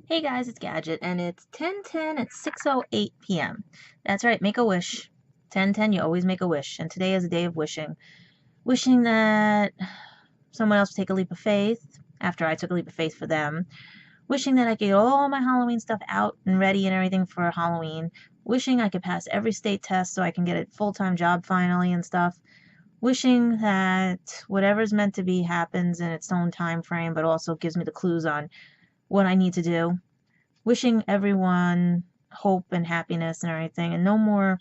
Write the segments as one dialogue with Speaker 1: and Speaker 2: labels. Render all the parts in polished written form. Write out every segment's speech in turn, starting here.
Speaker 1: Hey guys, it's Gadget, and it's 10:10 at 6:08 p.m. That's right, make a wish. 10:10, you always make a wish, and today is a day of wishing. Wishing that someone else would take a leap of faith after I took a leap of faith for them. Wishing that I could get all my Halloween stuff out and ready and everything for Halloween. Wishing I could pass every state test so I can get a full-time job finally and stuff. Wishing that whatever's meant to be happens in its own time frame, but also gives me the clues on what I need to do. Wishing everyone hope and happiness and everything, and no more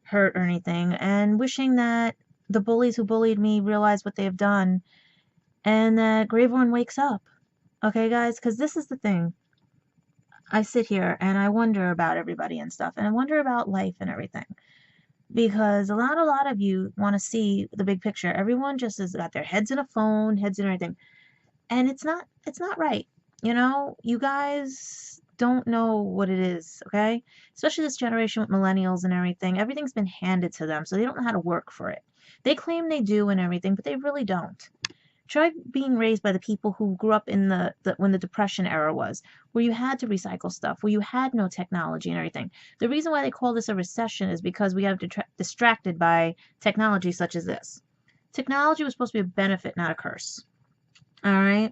Speaker 1: hurt or anything, and wishing that the bullies who bullied me realize what they have done, and that Graveborn wakes up. Okay, guys, because this is the thing. I sit here and I wonder about everybody and stuff, and I wonder about life and everything. Because a lot of you want to see the big picture. Everyone just has got their heads in a phone, heads in everything. And it's not right. You guys don't know what it is, okay? Especially this generation with millennials and everything. Everything's been handed to them, so they don't know how to work for it. They claim they do and everything, but they really don't. Try being raised by the people who grew up in the when the Depression era was, where you had to recycle stuff, where you had no technology and everything. The reason why they call this a recession is because we have distracted by technology such as this. Technology was supposed to be a benefit, not a curse. All right?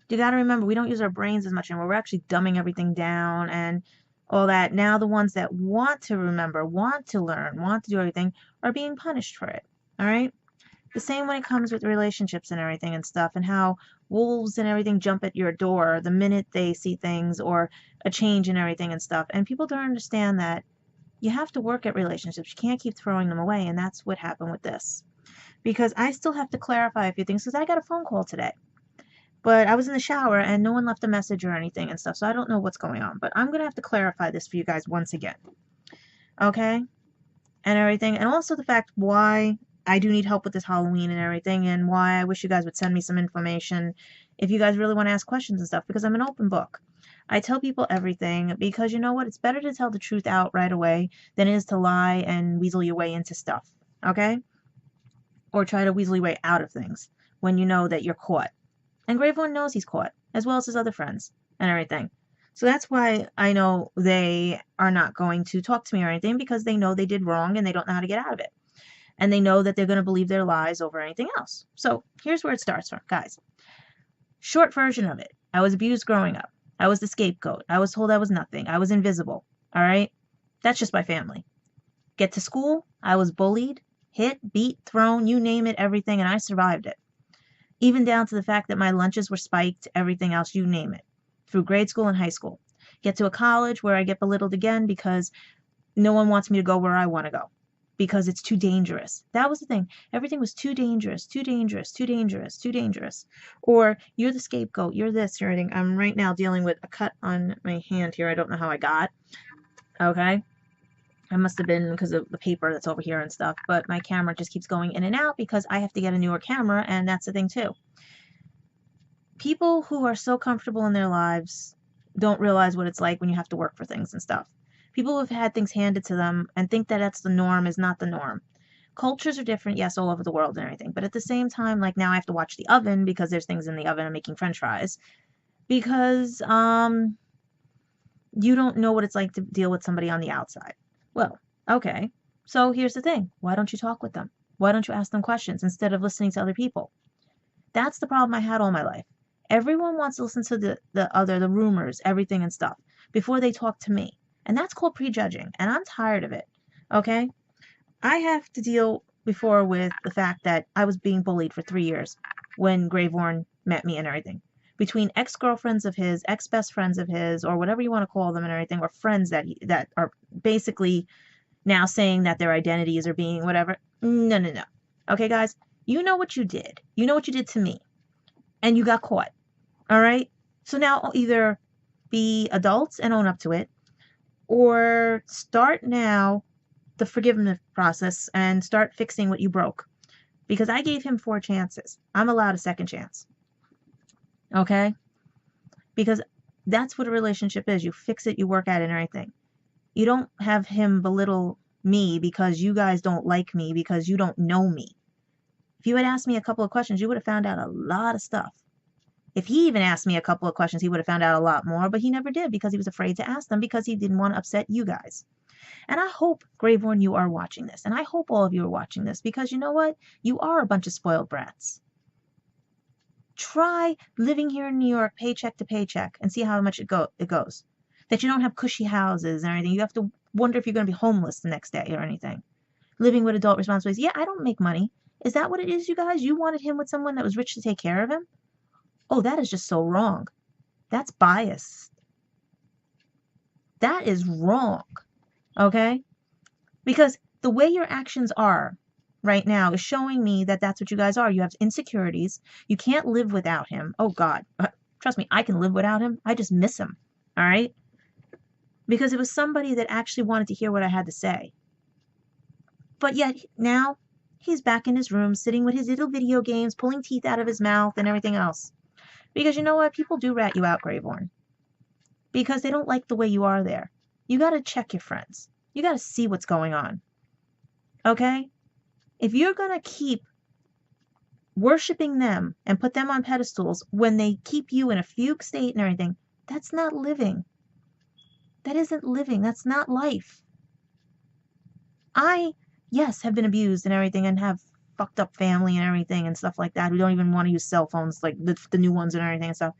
Speaker 1: You got to remember, we don't use our brains as much anymore. We're actually dumbing everything down and all that. Now the ones that want to remember, want to learn, want to do everything are being punished for it. All right? The same when it comes with relationships and everything and stuff, and how wolves and everything jump at your door the minute they see things or a change in everything and stuff. And people don't understand that you have to work at relationships. You can't keep throwing them away. And that's what happened with this. Because I still have to clarify a few things because I got a phone call today. But I was in the shower and no one left a message or anything and stuff, so I don't know what's going on. But I'm going to have to clarify this for you guys once again. Okay? And everything. And also the fact why I do need help with this Halloween and everything, and why I wish you guys would send me some information if you guys really want to ask questions and stuff, because I'm an open book. I tell people everything because you know what? It's better to tell the truth out right away than it is to lie and weasel your way into stuff. Okay? Or try to weasel your way out of things when you know that you're caught. And Graveborn knows he's caught, as well as his other friends and everything. So that's why I know they are not going to talk to me or anything, because they know they did wrong and they don't know how to get out of it. And they know that they're going to believe their lies over anything else. So here's where it starts from, guys. Short version of it. I was abused growing up. I was the scapegoat. I was told I was nothing. I was invisible. All right? That's just my family. Get to school. I was bullied, hit, beat, thrown, you name it, everything, and I survived it. Even down to the fact that my lunches were spiked, everything else, you name it, through grade school and high school. Get to a college where I get belittled again because no one wants me to go where I want to go because it's too dangerous. That was the thing. Everything was too dangerous, too dangerous, too dangerous, too dangerous. Or you're the scapegoat, you're this, you're everything. I'm right now dealing with a cut on my hand here. I don't know how I got. Okay. I must have been because of the paper that's over here and stuff, but my camera just keeps going in and out because I have to get a newer camera, and that's the thing too. People who are so comfortable in their lives don't realize what it's like when you have to work for things and stuff. People who have had things handed to them and think that that's the norm is not the norm. Cultures are different, yes, all over the world and everything, but at the same time, like now I have to watch the oven because there's things in the oven. I'm making French fries because you don't know what it's like to deal with somebody on the outside. Well, okay. So here's the thing. Why don't you talk with them? Why don't you ask them questions instead of listening to other people? That's the problem I had all my life. Everyone wants to listen to the rumors, everything and stuff before they talk to me. And that's called prejudging. And I'm tired of it. Okay? I have to deal before with the fact that I was being bullied for 3 years when Graveborn met me and everything. Between ex-girlfriends of his, ex-best friends of his, or whatever you want to call them and everything, or friends that are basically now saying that their identities are being whatever. No, no, no. Okay, guys? You know what you did. You know what you did to me. And you got caught. All right? So now either be adults and own up to it, or start now the forgiveness process and start fixing what you broke. Because I gave him 4 chances. I'm allowed a second chance. Okay? Because that's what a relationship is. You fix it, you work at it and everything. You don't have him belittle me because you guys don't like me because you don't know me. If you had asked me a couple of questions, you would have found out a lot of stuff. If he even asked me a couple of questions, he would have found out a lot more, but he never did because he was afraid to ask them because he didn't want to upset you guys. And I hope, Graveborn, you are watching this. And I hope all of you are watching this because you know what? You are a bunch of spoiled brats. Try living here in New York paycheck to paycheck and see how much it goes. That you don't have cushy houses and everything. You have to wonder if you're going to be homeless the next day or anything. Living with adult responsibilities. Yeah, I don't make money. Is that what it is, you guys? You wanted him with someone that was rich to take care of him? Oh, that is just so wrong. That's biased. That is wrong. Okay? Because the way your actions are right now is showing me that that's what you guys are. You have insecurities. You can't live without him. Oh, God. Trust me, I can live without him. I just miss him. All right? Because it was somebody that actually wanted to hear what I had to say. But yet now he's back in his room sitting with his little video games, pulling teeth out of his mouth and everything else. Because you know what? People do rat you out, Graveborn. Because they don't like the way you are there. You got to check your friends. You got to see what's going on. Okay? If you're going to keep worshiping them and put them on pedestals when they keep you in a fugue state and everything, that's not living. That isn't living. That's not life. I, yes, have been abused and everything and have fucked up family and everything and stuff like that who don't even want to use cell phones, like the new ones and everything and stuff.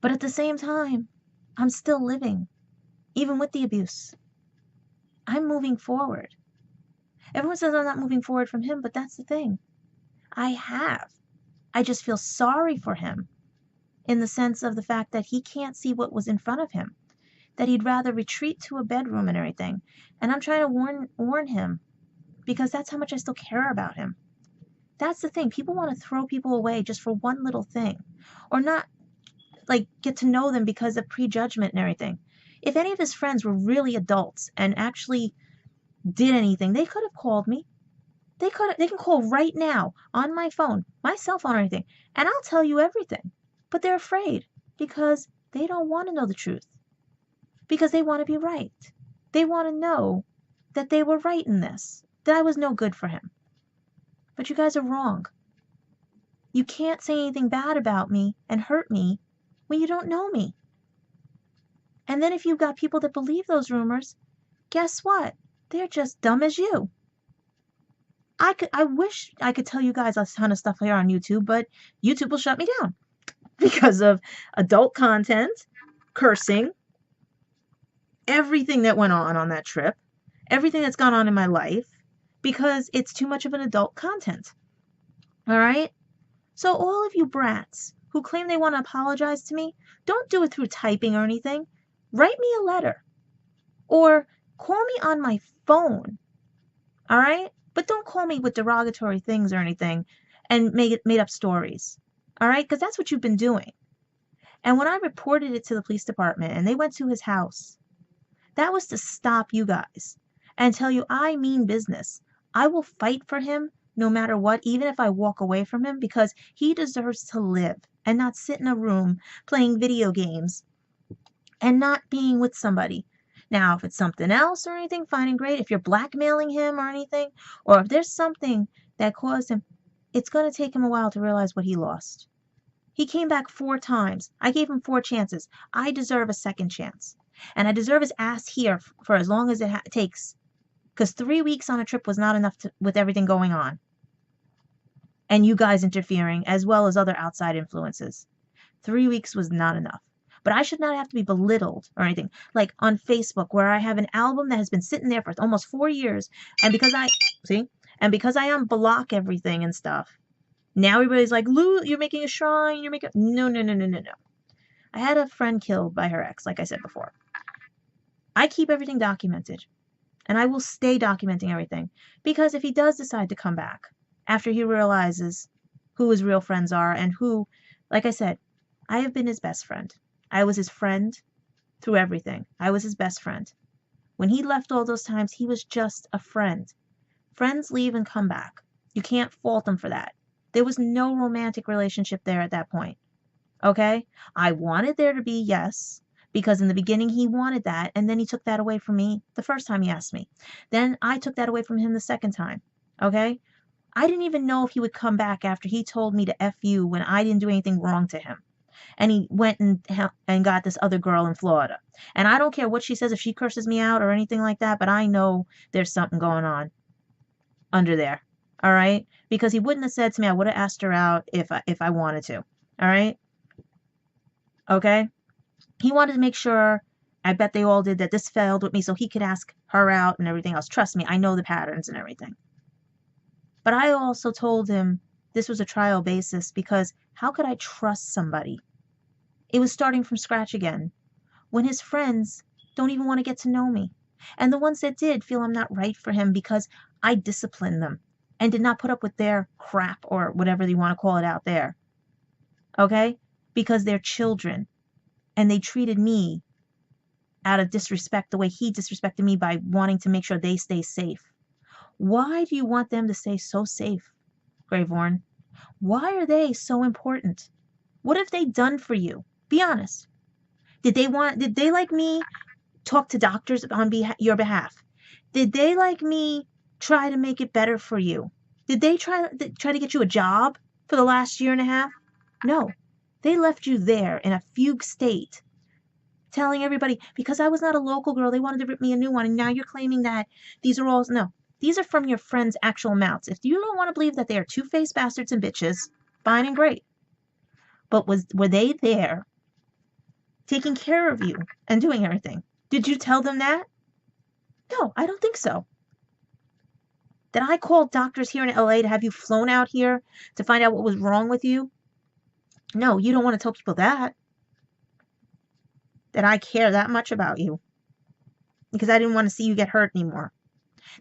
Speaker 1: But at the same time, I'm still living, even with the abuse. I'm moving forward. Everyone says I'm not moving forward from him, but that's the thing. I have. I just feel sorry for him in the sense of the fact that he can't see what was in front of him, that he'd rather retreat to a bedroom and everything. And I'm trying to warn him because that's how much I still care about him. That's the thing. People want to throw people away just for one little thing or not like get to know them because of prejudgment and everything. If any of his friends were really adults and actually did anything, they could have called me. They can call right now on my phone, my cell phone or anything, and I'll tell you everything. But they're afraid because they don't want to know the truth. Because they want to be right. They want to know that they were right in this, that I was no good for him. But you guys are wrong. You can't say anything bad about me and hurt me when you don't know me. And then if you've got people that believe those rumors, guess what? They're just dumb as you. I wish I could tell you guys a ton of stuff here on YouTube, but YouTube will shut me down because of adult content, cursing, everything that went on that trip, everything that's gone on in my life, because it's too much of an adult content. All right? So all of you brats who claim they want to apologize to me, don't do it through typing or anything. Write me a letter or call me on my phone. All right? But don't call me with derogatory things or anything and made up stories. All right? Because that's what you've been doing. And when I reported it to the police department and they went to his house, that was to stop you guys and tell you I mean business. I will fight for him no matter what, even if I walk away from him, because he deserves to live and not sit in a room playing video games and not being with somebody. Now, if it's something else or anything, fine and great. If you're blackmailing him or anything, or if there's something that caused him, it's going to take him a while to realize what he lost. He came back 4 times. I gave him 4 chances. I deserve a second chance. And I deserve his ass here for as long as it takes. Because 3 weeks on a trip was not enough with everything going on. And you guys interfering, as well as other outside influences. 3 weeks was not enough. But I should not have to be belittled or anything. Like on Facebook, where I have an album that has been sitting there for almost 4 years. And because I unblock everything and stuff, now everybody's like, Lou, you're making a shrine, No. I had a friend killed by her ex, like I said before. I keep everything documented. And I will stay documenting everything. Because if he does decide to come back, after he realizes who his real friends are and who, like I said, I have been his best friend. I was his friend through everything. I was his best friend. When he left all those times, he was just a friend. Friends leave and come back. You can't fault them for that. There was no romantic relationship there at that point. Okay? I wanted there to be, yes, because in the beginning he wanted that, and then he took that away from me the first time he asked me. Then I took that away from him the second time. Okay? I didn't even know if he would come back after he told me to F you when I didn't do anything wrong to him. And he went and got this other girl in Florida. And I don't care what she says, if she curses me out or anything like that, but I know there's something going on under there. All right? Because he wouldn't have said to me, I would have asked her out if I wanted to. All right? Okay? He wanted to make sure, I bet they all did, that this failed with me so he could ask her out and everything else. Trust me, I know the patterns and everything. But I also told him this was a trial basis, because how could I trust somebody? It was starting from scratch again, when his friends don't even want to get to know me. And the ones that did feel I'm not right for him because I disciplined them and did not put up with their crap, or whatever you want to call it out there. Okay? Because they're children. And they treated me out of disrespect the way he disrespected me by wanting to make sure they stay safe. Why do you want them to stay so safe, Graveborn? Why are they so important? What have they done for you? Be honest. Did they like me talk to doctors on your behalf? Did they like me try to make it better for you? Did they try to get you a job for the last year and a half? No. They left you there in a fugue state, telling everybody, because I was not a local girl, they wanted to rip me a new one, and now you're claiming that these are all... No. These are from your friends' actual mouths. If you don't want to believe that they are two-faced bastards and bitches, fine and great. But were they there taking care of you and doing everything? Did you tell them that? No, I don't think so. Did I call doctors here in LA to have you flown out here to find out what was wrong with you? No, you don't want to tell people that. That I care that much about you. Because I didn't want to see you get hurt anymore.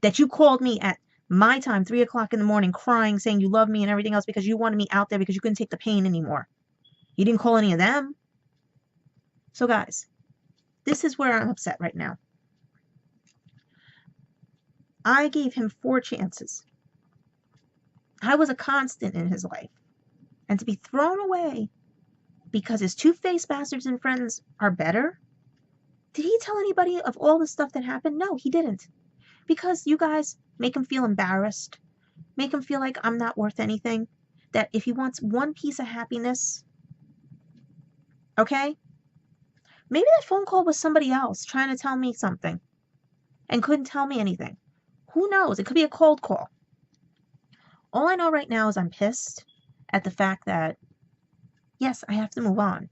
Speaker 1: That you called me at my time, 3 o'clock in the morning, crying, saying you love me and everything else because you wanted me out there because you couldn't take the pain anymore. You didn't call any of them. So guys, this is where I'm upset right now. I gave him 4 chances. I was a constant in his life. And to be thrown away because his two-faced bastards and friends are better? Did he tell anybody of all the stuff that happened? No, he didn't. Because you guys make him feel embarrassed. Make him feel like I'm not worth anything. That if he wants one piece of happiness, okay? Maybe that phone call was somebody else trying to tell me something and couldn't tell me anything. Who knows? It could be a cold call. All I know right now is I'm pissed at the fact that, yes, I have to move on.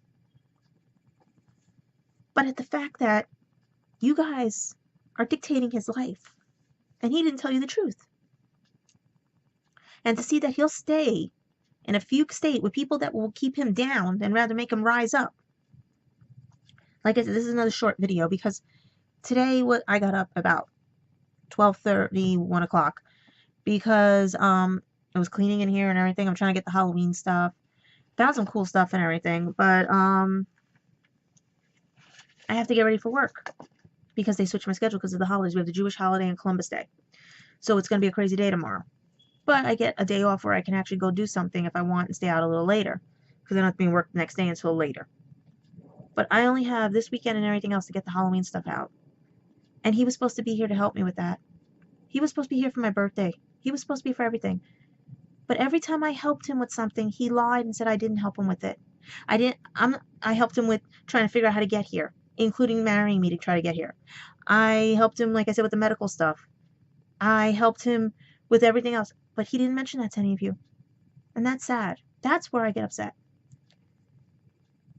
Speaker 1: But at the fact that you guys are dictating his life and he didn't tell you the truth. And to see that he'll stay in a fugue state with people that will keep him down and rather make him rise up. Like I said, this is another short video because today I got up about 12:30, 1 o'clock because I was cleaning in here and everything. I'm trying to get the Halloween stuff. Found some cool stuff and everything, but I have to get ready for work because they switched my schedule because of the holidays. We have the Jewish holiday and Columbus Day. So it's going to be a crazy day tomorrow. But I get a day off where I can actually go do something if I want and stay out a little later because I don't have to be in work the next day until later. But I only have this weekend and everything else to get the Halloween stuff out. And he was supposed to be here to help me with that. He was supposed to be here for my birthday. He was supposed to be for everything. But every time I helped him with something, he lied and said I didn't help him with it. I helped him with trying to figure out how to get here, including marrying me to try to get here. I helped him, like I said, with the medical stuff. I helped him with everything else. But he didn't mention that to any of you. And that's sad. That's where I get upset.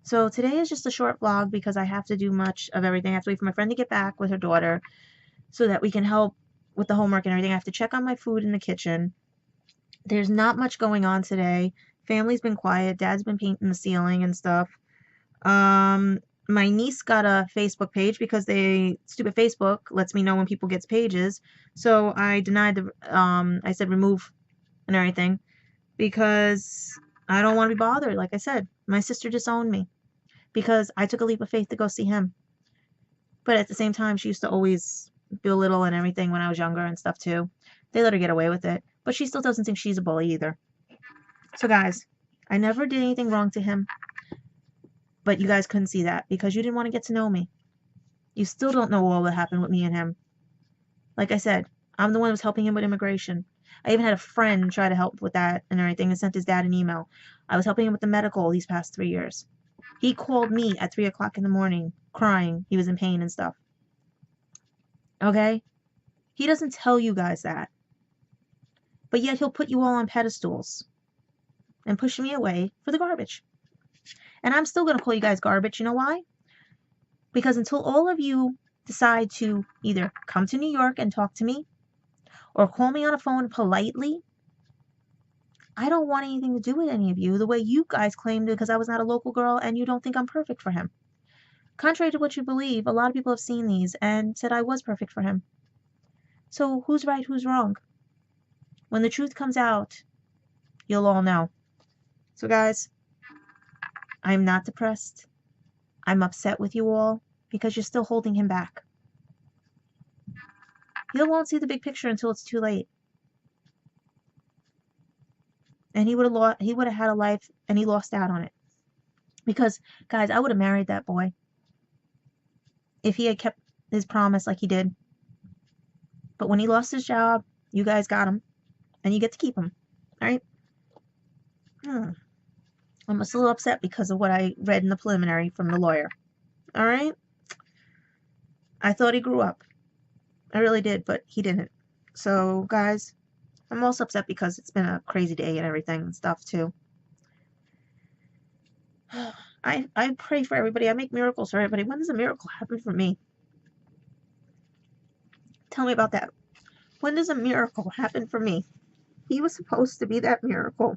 Speaker 1: So today is just a short vlog because I have to do much of everything. I have to wait for my friend to get back with her daughter so that we can help with the homework and everything. I have to check on my food in the kitchen. There's not much going on today. Family's been quiet. Dad's been painting the ceiling and stuff. My niece got a Facebook page because stupid Facebook lets me know when people get pages. So I denied I said remove and everything because I don't want to be bothered. Like I said, my sister disowned me because I took a leap of faith to go see him. But at the same time, she used to always belittle and everything when I was younger and stuff too. They let her get away with it. But she still doesn't think she's a bully either. So guys, I never did anything wrong to him. But you guys couldn't see that because you didn't want to get to know me. You still don't know all that happened with me and him. Like I said, I'm the one who was helping him with immigration. I even had a friend try to help with that and everything and sent his dad an email. I was helping him with the medical these past 3 years. He called me at 3 o'clock in the morning crying. He was in pain and stuff. Okay? He doesn't tell you guys that. But yet he'll put you all on pedestals and push me away for the garbage. And I'm still going to call you guys garbage. You know why? Because until all of you decide to either come to New York and talk to me or call me on a phone politely, I don't want anything to do with any of you the way you guys claimed because I was not a local girl and you don't think I'm perfect for him. Contrary to what you believe, a lot of people have seen these and said I was perfect for him. So who's right, who's wrong? When the truth comes out, you'll all know. So guys, I'm not depressed. I'm upset with you all because you're still holding him back. You won't see the big picture until it's too late. And he would have had a life and he lost out on it. Because, guys, I would have married that boy if he had kept his promise like he did. But when he lost his job, you guys got him. And you get to keep him. Alright? I'm a little upset because of what I read in the preliminary from the lawyer. Alright? I thought he grew up. I really did, but he didn't. So, guys, I'm also upset because it's been a crazy day and everything and stuff, too. I pray for everybody. I make miracles for everybody. When does a miracle happen for me? Tell me about that. When does a miracle happen for me? He was supposed to be that miracle.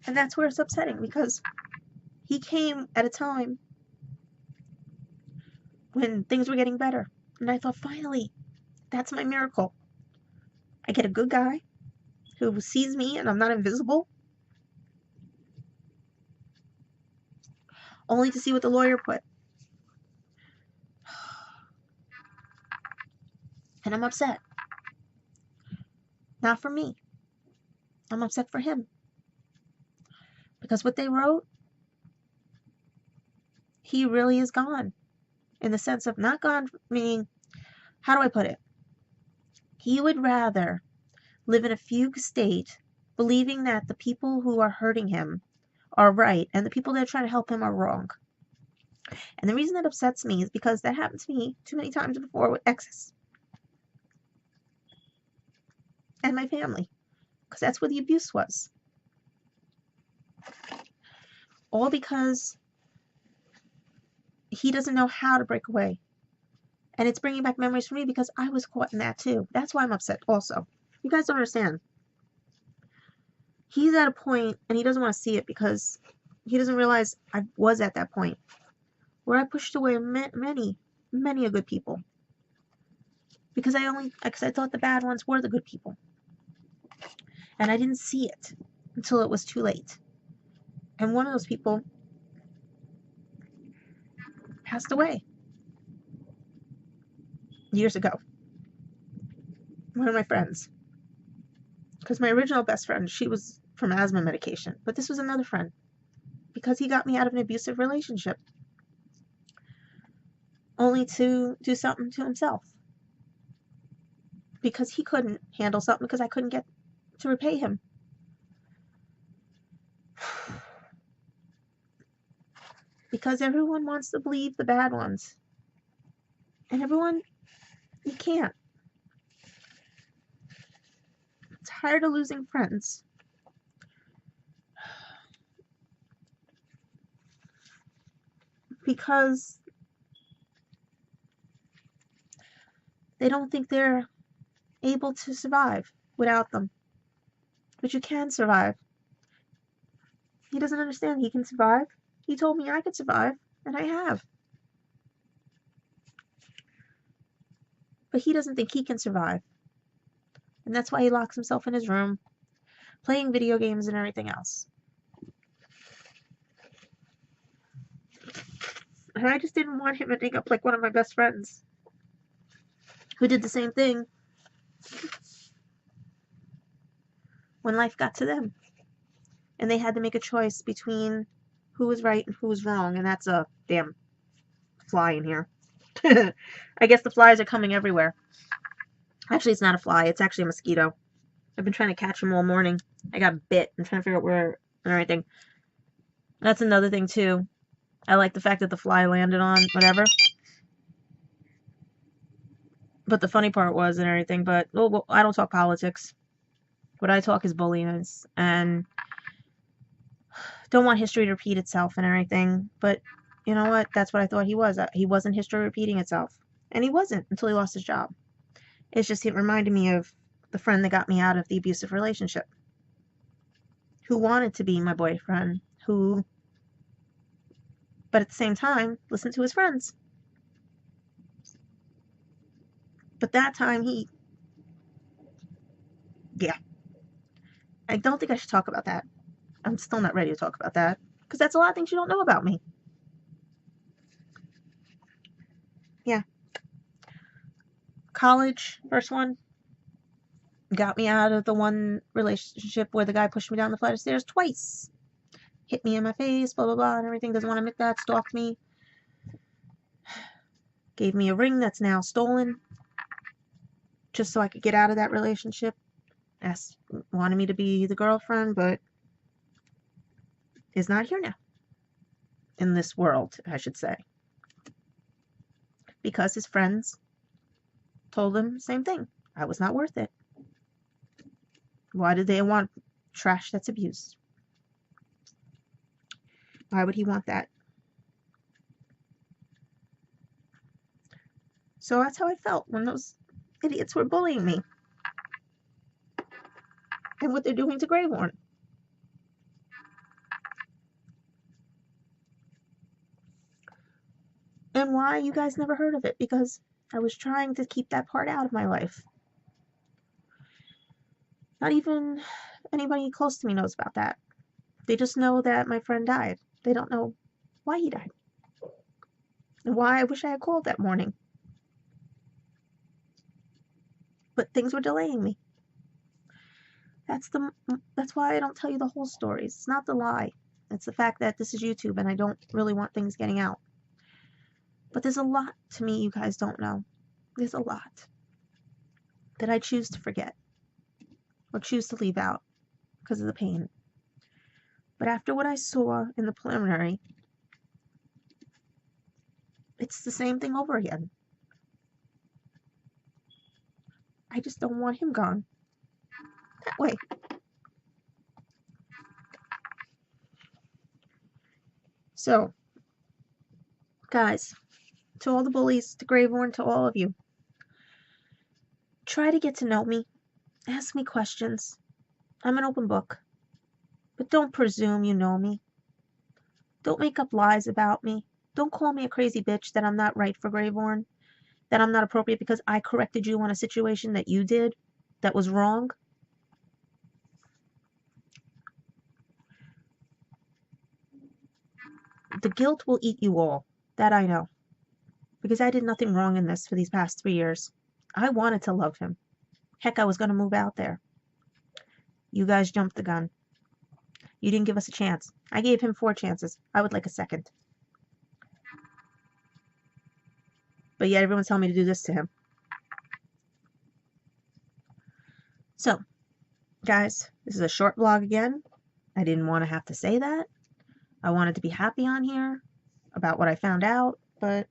Speaker 1: And that's where it's upsetting because he came at a time when things were getting better. And I thought, finally, that's my miracle. I get a good guy who sees me and I'm not invisible. Only to see what the lawyer put. And I'm upset. Not for me. I'm upset for him. Because what they wrote, he really is gone. In the sense of not gone, meaning, how do I put it? He would rather live in a fugue state, believing that the people who are hurting him are right and the people that are trying to help him are wrong. And the reason that upsets me is because that happened to me too many times before with exes. And my family. Because that's where the abuse was. All because he doesn't know how to break away. And it's bringing back memories for me because I was caught in that too. That's why I'm upset also. You guys don't understand. He's at a point and he doesn't want to see it because he doesn't realize I was at that point where I pushed away many a good people. Because I thought the bad ones were the good people. And I didn't see it until it was too late. And one of those people passed away years ago. One of my friends. Because my original best friend, she was from asthma medication. But this was another friend. Because he got me out of an abusive relationship. Only to do something to himself. Because he couldn't handle something because I couldn't get to repay him. Because everyone wants to believe the bad ones. And everyone, you can't. I'm tired of losing friends. Because they don't think they're able to survive without them. But you can survive. He doesn't understand he can survive. He told me I could survive, and I have. But he doesn't think he can survive. And that's why he locks himself in his room, playing video games and everything else. And I just didn't want him ending up like one of my best friends who did the same thing when life got to them. And they had to make a choice between who was right and who was wrong. And that's a damn fly in here. I guess the flies are coming everywhere. Actually, it's not a fly. It's actually a mosquito. I've been trying to catch them all morning. I got bit. I'm trying to figure out where and everything. That's another thing, too. I like the fact that the fly landed on whatever. But the funny part was and everything, but well, I don't talk politics. What I talk is bullying and don't want history to repeat itself and everything. But you know what? That's what I thought he was. He wasn't history repeating itself. And he wasn't until he lost his job. It's just, it reminded me of the friend that got me out of the abusive relationship. Who wanted to be my boyfriend. But at the same time, listened to his friends. But that time yeah. I don't think I should talk about that. I'm still not ready to talk about that. Because that's a lot of things you don't know about me. Yeah. College, first one, got me out of the one relationship where the guy pushed me down the flight of stairs twice. Hit me in my face, blah, blah, blah, and everything. Doesn't want to admit that. Stalked me. Gave me a ring that's now stolen. Just so I could get out of that relationship. Wanted me to be the girlfriend, but is not here now. In this world, I should say. Because his friends told him the same thing. I was not worth it. Why did they want trash that's abused? Why would he want that? So that's how I felt when those idiots were bullying me. And what they're doing to Greyhorn. And why you guys never heard of it? Because I was trying to keep that part out of my life. Not even anybody close to me knows about that. They just know that my friend died. They don't know why he died. And why I wish I had called that morning. But things were delaying me. That's why I don't tell you the whole story. It's not the lie. It's the fact that this is YouTube and I don't really want things getting out. But there's a lot to me you guys don't know. There's a lot that I choose to forget or choose to leave out because of the pain. But after what I saw in the preliminary, it's the same thing over again. I just don't want him gone. That way. So, guys, to all the bullies, to Greyhorn, to all of you, try to get to know me. Ask me questions. I'm an open book. But don't presume you know me. Don't make up lies about me. Don't call me a crazy bitch that I'm not right for Greyhorn, that I'm not appropriate because I corrected you on a situation that you did that was wrong. The guilt will eat you all. That I know. Because I did nothing wrong in this for these past 3 years. I wanted to love him. Heck, I was going to move out there. You guys jumped the gun. You didn't give us a chance. I gave him 4 chances. I would like a second. But yet everyone's telling me to do this to him. So, guys, this is a short vlog again. I didn't want to have to say that. I wanted to be happy on here about what I found out, but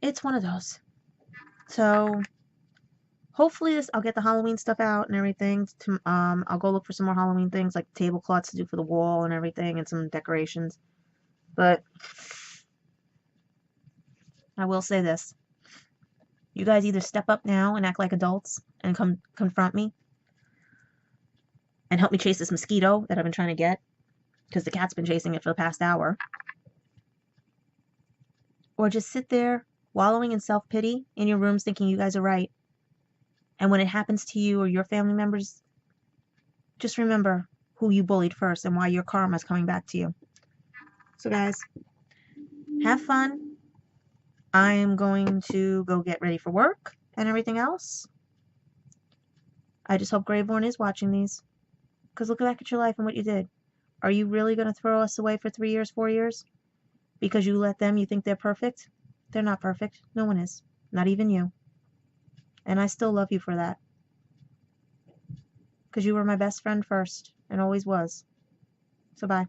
Speaker 1: it's one of those. So, hopefully I'll get the Halloween stuff out and everything. I'll go look for some more Halloween things like tablecloths to do for the wall and everything and some decorations. But I will say this. You guys either step up now and act like adults and come confront me and help me chase this mosquito that I've been trying to get because the cat's been chasing it for the past hour. Or just sit there wallowing in self-pity in your rooms thinking you guys are right. And when it happens to you or your family members, just remember who you bullied first and why your karma is coming back to you. So guys, have fun. I am going to go get ready for work and everything else. I just hope Greyhorn is watching these. Because look back at your life and what you did. Are you really going to throw us away for 3 years, 4 years? Because you let them, you think they're perfect? They're not perfect. No one is. Not even you. And I still love you for that. Because you were my best friend first and always was. So bye.